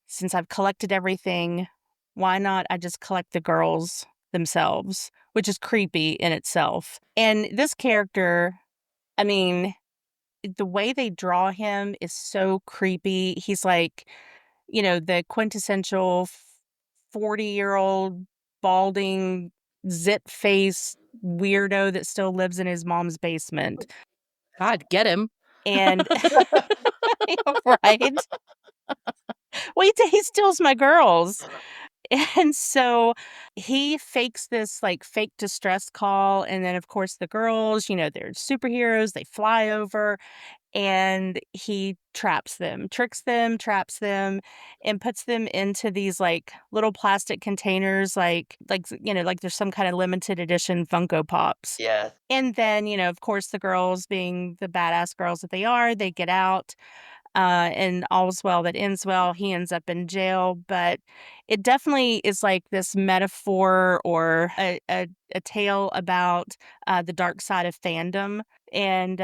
since I've collected everything, why not I just collect the girls themselves, which is creepy in itself. And this character, I mean, the way they draw him is so creepy. He's like, the quintessential 40-year-old balding zit face weirdo that still lives in his mom's basement. God, get him. And right? Well, he steals my girls. And so he fakes this like fake distress call. And then, of course, the girls, they're superheroes. They fly over and he traps them, tricks them, traps them, and puts them into these like little plastic containers, like there's some kind of limited edition Funko Pops. Yeah. And then, of course, the girls, being the badass girls that they are, they get out. And all's well that ends well. He ends up in jail, but it definitely is like this metaphor or a tale about the dark side of fandom. And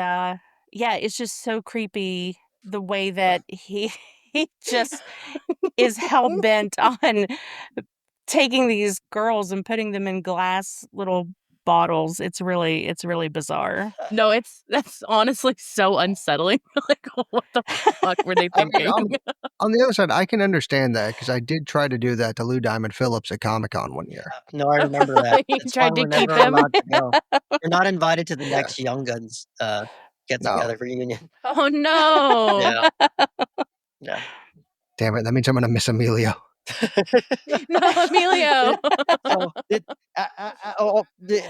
yeah, it's just so creepy the way that he just is hell bent on taking these girls and putting them in glass little bottles. It's really bizarre. No, that's honestly so unsettling. Like, what the fuck were they I mean, thinking? on the other side, I can understand that because I did try to do that to Lou Diamond Phillips at Comic-Con one year. No, I remember that. You It's why tried to we're keep never him? allowed to go. We're not invited to the next Young Guns get No. together reunion. Oh no. Yeah. Yeah. Damn it, that means I'm going to miss Emilio. No, Emilio.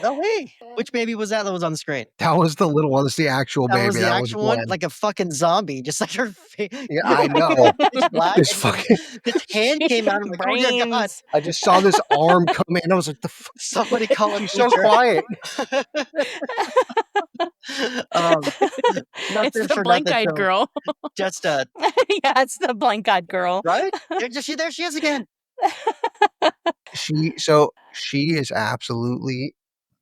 So hey, which baby was that was on the screen? That was the little one. That's the actual That baby. was the that actual was one, Glenn. like a fucking zombie, just like her face. Yeah, I know. It's black. This and fucking, His hand came out. I'm like, oh dear God! Brains. I just saw this arm come in. I was like, the fuck? Somebody call him. She's so quiet. It's Nothing the for blank-eyed nothing. girl. Just Yeah, it's the blank-eyed girl. right? There she is again. She is absolutely,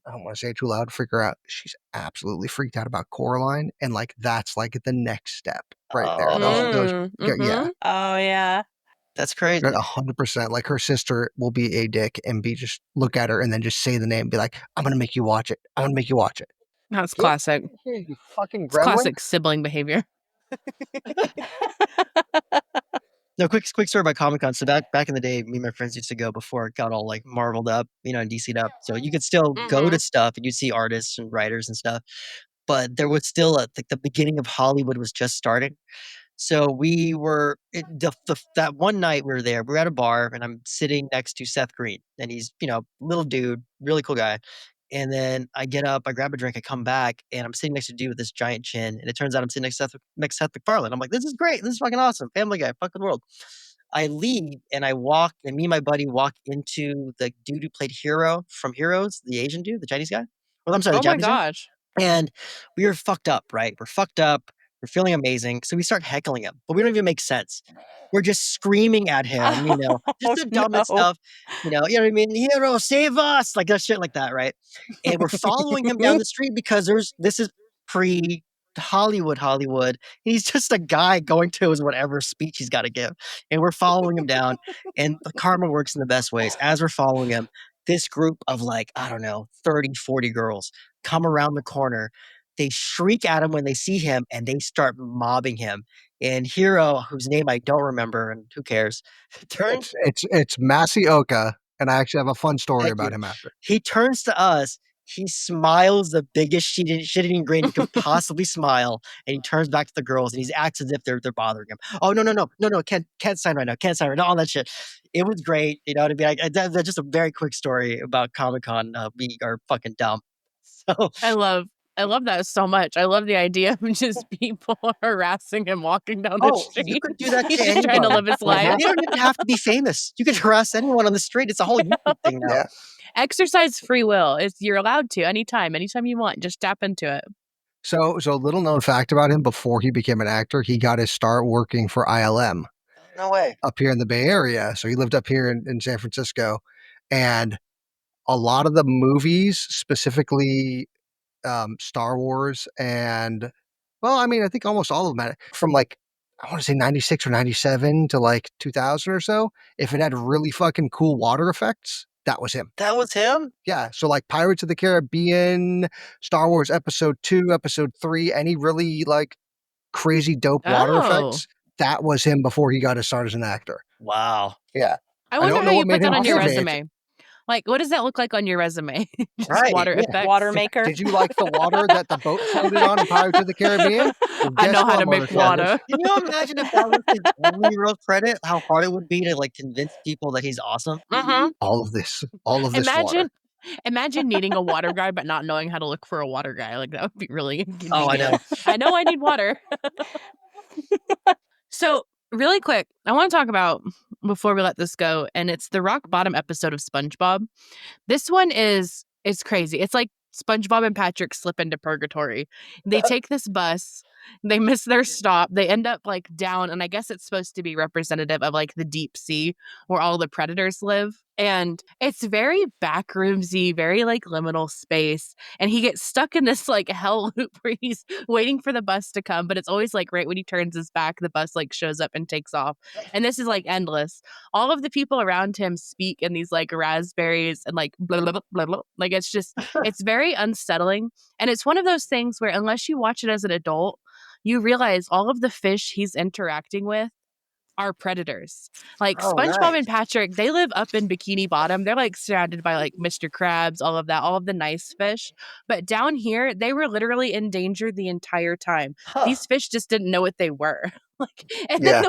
I don't want to say it too loud to figure out. She's absolutely freaked out about Coraline, and like that's like the next step right there. Mm, Yeah, Oh yeah. That's crazy. 100%. Like her sister will be a dick and be just look at her and then just say the name, and be like, "I'm gonna make you watch it. I'm gonna make you watch it." That's classic. Here, you fucking It's gremlin. classic sibling behavior. No, quick story about Comic-Con. So back in the day, me and my friends used to go before it got all like marveled up, and DC'd up. So you could still go to stuff and you'd see artists and writers and stuff, but there was still like the beginning of Hollywood was just starting. So we were that one night we were there. We were at a bar, and I'm sitting next to Seth Green, and he's little dude, really cool guy. And then I get up, I grab a drink, I come back, and I'm sitting next to a dude with this giant chin. And it turns out I'm sitting next to Seth MacFarlane. I'm like, this is great. This is fucking awesome. Family Guy, fucking world. I leave and I walk, and me and my buddy walk into the dude who played Hero from Heroes, the Asian dude, the Chinese guy. Well, I'm sorry, the Oh my Japanese guy. gosh. And we were fucked up, right? We're fucked up. We're feeling amazing. So we start heckling him, but we don't even make sense. We're just screaming at him, just the dumbest no. stuff, you know what I mean? Hero, save us! Like that shit like that, right? And we're following him down the street because this is pre Hollywood. He's just a guy going to his whatever speech he's got to give. And we're following him down, and the karma works in the best ways. As we're following him, this group of like, I don't know, 30, 40 girls come around the corner. They shriek at him when they see him, and they start mobbing him. And Hero, whose name I don't remember, and who cares, turns. It's Masioka, and I actually have a fun story Thank about you. him after. He turns to us. He smiles the biggest shit-eating grin you could possibly smile, and he turns back to the girls, and he acts as if they're bothering him. Oh no, can't sign right now, can't sign right now, all that shit. It was great, you know what I mean? That's just a very quick story about Comic-Con. We are fucking dumb. So I love that so much. I love the idea of just people harassing him walking down the street. You could do that He's to just trying to anybody. live his life. You don't even have to be famous. You can harass anyone on the street. It's a whole YouTube thing now. Yeah. Exercise free will. You're allowed to anytime you want. Just tap into it. So a little known fact about him: before he became an actor, he got his start working for ILM No way. up here in the Bay Area. So he lived up here in San Francisco, and a lot of the movies, specifically Star Wars, and I think almost all of them from like, I want to say 96 or 97 to like 2000 or so. If it had really fucking cool water effects, that was him. That was him? Yeah. So like Pirates of the Caribbean, Star Wars Episode 2, Episode 3, any really like crazy dope water effects, that was him before he got his start as an actor. Wow. Yeah. I wonder don't how know you what put made that him on your awesome, Angie. resume. Like, what does that look like on your resume? Just Right, water yeah. effects. Water maker. Did you like the water that the boat floated on in Pirates of the Caribbean? Well, I guess know how what, to make motherfuckers? water. Can you imagine if that was his only real credit? How hard it would be to like convince people that he's awesome? Mm-hmm. All of this water. Imagine needing a water guy but not knowing how to look for a water guy. Like that would be really inconvenient. Oh, I know. I know I need water. So really quick, I want to talk about before we let this go, and it's the rock bottom episode of SpongeBob. This one is crazy. It's like SpongeBob and Patrick slip into purgatory. They take this bus, they miss their stop, they end up like down, and I guess it's supposed to be representative of like the deep sea where all the predators live. And it's very backroomsy, very like liminal space. And he gets stuck in this like hell loop where he's waiting for the bus to come, but it's always like right when he turns his back, the bus like shows up and takes off. And this is like endless. All of the people around him speak in these like raspberries and like blah, blah, blah, blah, blah. Like it's just, it's very unsettling. And it's one of those things where unless you watch it as an adult, you realize all of the fish he's interacting with are predators. Like Oh, SpongeBob nice. and Patrick, they live up in Bikini Bottom. They're like surrounded by like Mr. Krabs, all of that, all of the nice fish. But down here, they were literally in danger the entire time. Huh. These fish just didn't know what they were. And Yeah. then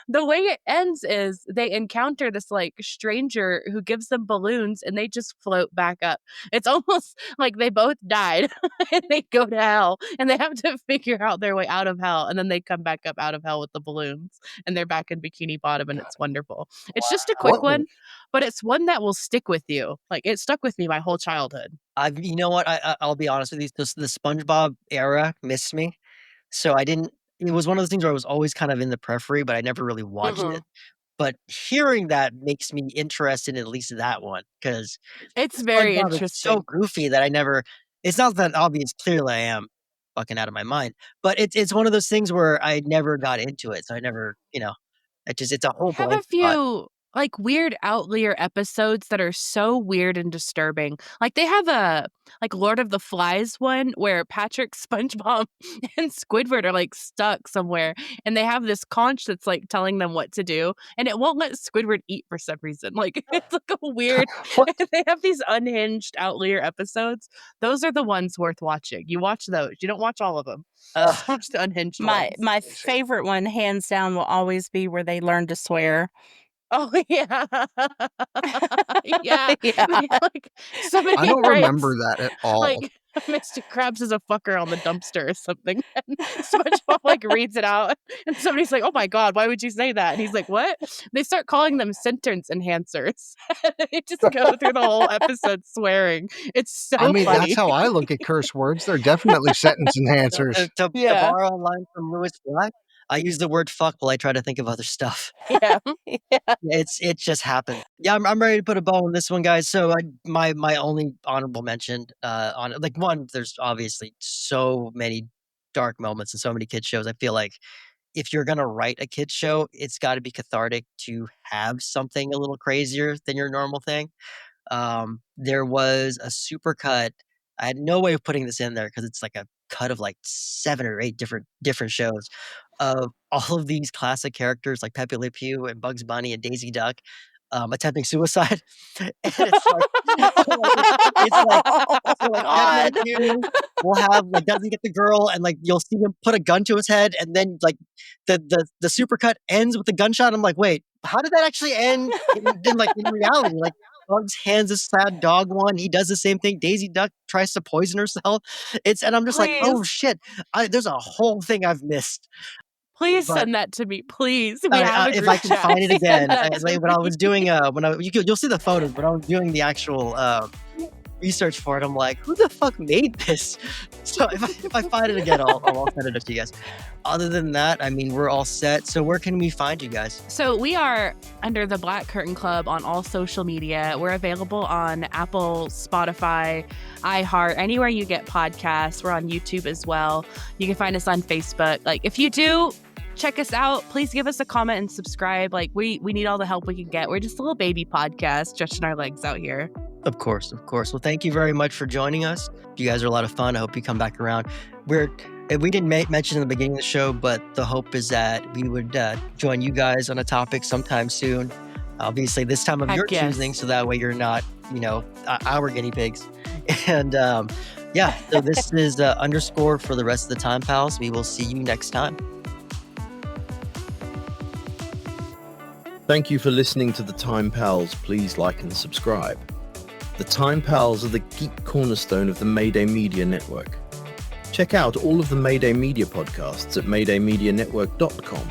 the way it ends is they encounter this like stranger who gives them balloons and they just float back up. It's almost like they both died and they go to hell and they have to figure out their way out of hell, and then they come back up out of hell with the balloons and they're back in Bikini Bottom, and it's wonderful. It's just a quick Wow. one, but it's one that will stick with you. Like it stuck with me my whole childhood. You know what? I'll be honest with you. The SpongeBob era missed me. So I didn't. It was one of those things where I was always kind of in the periphery, but I never really watched it. But hearing that makes me interested in at least that one, because It's very SpongeBob is interesting. so goofy that I never. It's not that obvious. Clearly, I am fucking out of my mind. But it's one of those things where I never got into it, so I never. It's a whole I have blank a spot. few like weird outlier episodes that are so weird and disturbing. Like they have a like Lord of the Flies one where Patrick, SpongeBob, and Squidward are like stuck somewhere, and they have this conch that's like telling them what to do, and it won't let Squidward eat for some reason. Like it's like a weird. What? They have these unhinged outlier episodes. Those are the ones worth watching. You watch those. You don't watch all of them. Just watch the unhinged ones. My favorite one, hands down, will always be where they learn to swear. Oh yeah, yeah. Yeah. Like somebody I don't writes remember that at all. like Mr. Krabs is a fucker on the dumpster or something. And SpongeBob like reads it out, and somebody's like, "Oh my god, why would you say that?" And he's like, "What?" They start calling them sentence enhancers. They just go through the whole episode swearing. It's so I mean, funny. that's how I look at curse words. They're definitely sentence enhancers. To Yeah. borrow a line from Lewis Black, I use the word fuck while I try to think of other stuff. Yeah. It just happened. Yeah, I'm ready to put a bow on this one, guys. So my only honorable mention on it, like one, there's obviously so many dark moments and so many kids shows. I feel like if you're gonna write a kids show, it's got to be cathartic to have something a little crazier than your normal thing. There was a supercut. I had no way of putting this in there because it's like a cut of like 7 or 8 different shows of all of these classic characters like Pepe Le Pew and Bugs Bunny and Daisy Duck attempting suicide. And it's like, it's like, so like Pepe Le Pew will have like doesn't get the girl, and like you'll see him put a gun to his head, and then like the supercut ends with a gunshot. I'm like, wait, how did that actually end in reality? Like Bugs hands a sad dog one. He does the same thing. Daisy Duck tries to poison herself. And I'm just like, oh Please. shit, there's a whole thing I've missed. Please But- send that to me, please. We have a if group I can chat. find it Send again, that to like when I me. was doing you'll see the photos, but I was doing the actual research for it. I'm like, who the fuck made this? So if I find it again, I'll send it up to you guys. Other than that, I mean, we're all set. So where can we find you guys? So we are under the Black Curtain Club on all social media. We're available on Apple, Spotify, iHeart, anywhere you get podcasts. We're on YouTube as well. You can find us on Facebook. Like if you do check us out, please give us a comment and subscribe. Like we need all the help we can get. We're just a little baby podcast stretching our legs out here. Of course. Well, thank you very much for joining us. You guys are a lot of fun. I hope you come back around. We didn't mention in the beginning of the show, but the hope is that we would join you guys on a topic sometime soon. Obviously, this time of Heck your yes. choosing, so that way you're not, our guinea pigs. And so this is underscore for the rest of the Time Pals. We will see you next time. Thank you for listening to the Time Pals. Please like and subscribe. The Time Pals are the geek cornerstone of the Mayday Media Network. Check out all of the Mayday Media podcasts at maydaymedianetwork.com